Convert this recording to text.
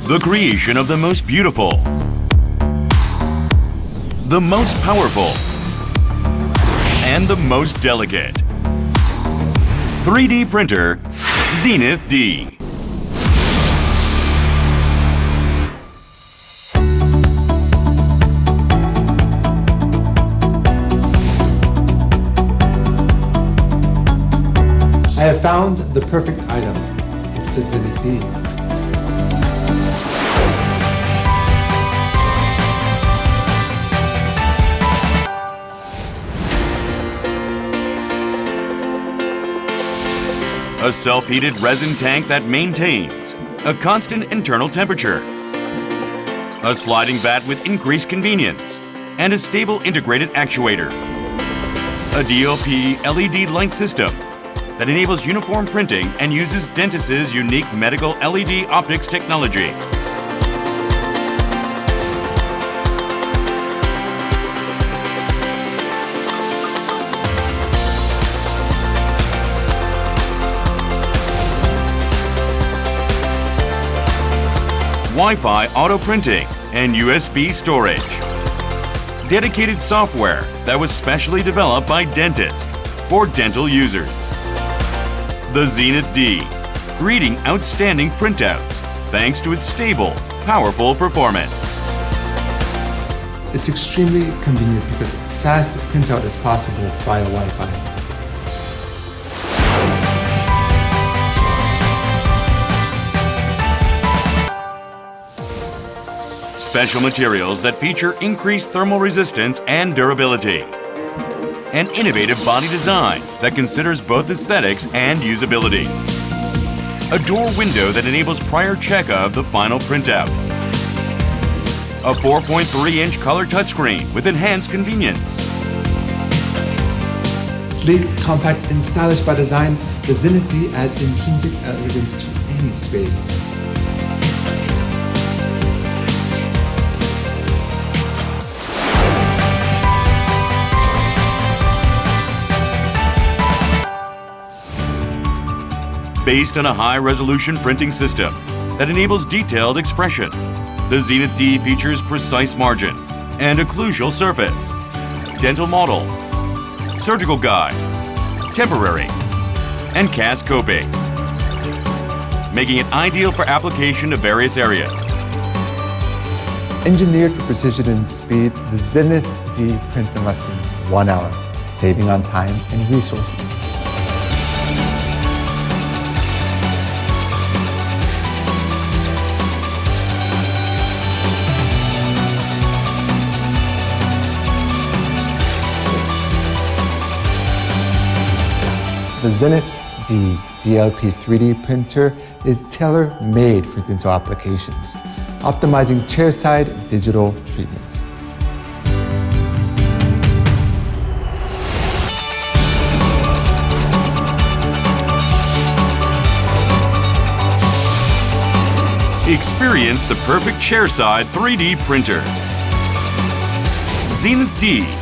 The creation of the most beautiful, the most powerful, and the most delicate. 3D printer, ZENITH D. I have found the perfect item. It's the ZENITH D. A self-heated resin tank that maintains a constant internal temperature, a sliding vat with increased convenience, and a stable integrated actuator. A DLP LED light system that enables uniform printing and uses Dentis' unique medical LED optics technology. Wi-Fi auto printing and USB storage. Dedicated software that was specially developed by Dentis for dental users. The ZENITH D, reading outstanding printouts thanks to its stable, powerful performance. It's extremely convenient because fast printout is possible via Wi-Fi. Special materials that feature increased thermal resistance and durability. An innovative body design that considers both aesthetics and usability. A door window that enables prior check of the final printout. A 4.3-inch color touchscreen with enhanced convenience. Sleek, compact, and stylish by design, the ZENITH D adds intrinsic elegance to any space. Based on a high-resolution printing system that enables detailed expression, the ZENITH D features precise margin and occlusal surface, dental model, surgical guide, temporary, and cast coping, making it ideal for application to various areas. Engineered for precision and speed, the ZENITH D prints in less than 1 hour, saving on time and resources. The ZENITH D DLP 3D printer is tailor-made for dental applications, optimizing chairside digital treatments. Experience the perfect chairside 3D printer. ZENITH D.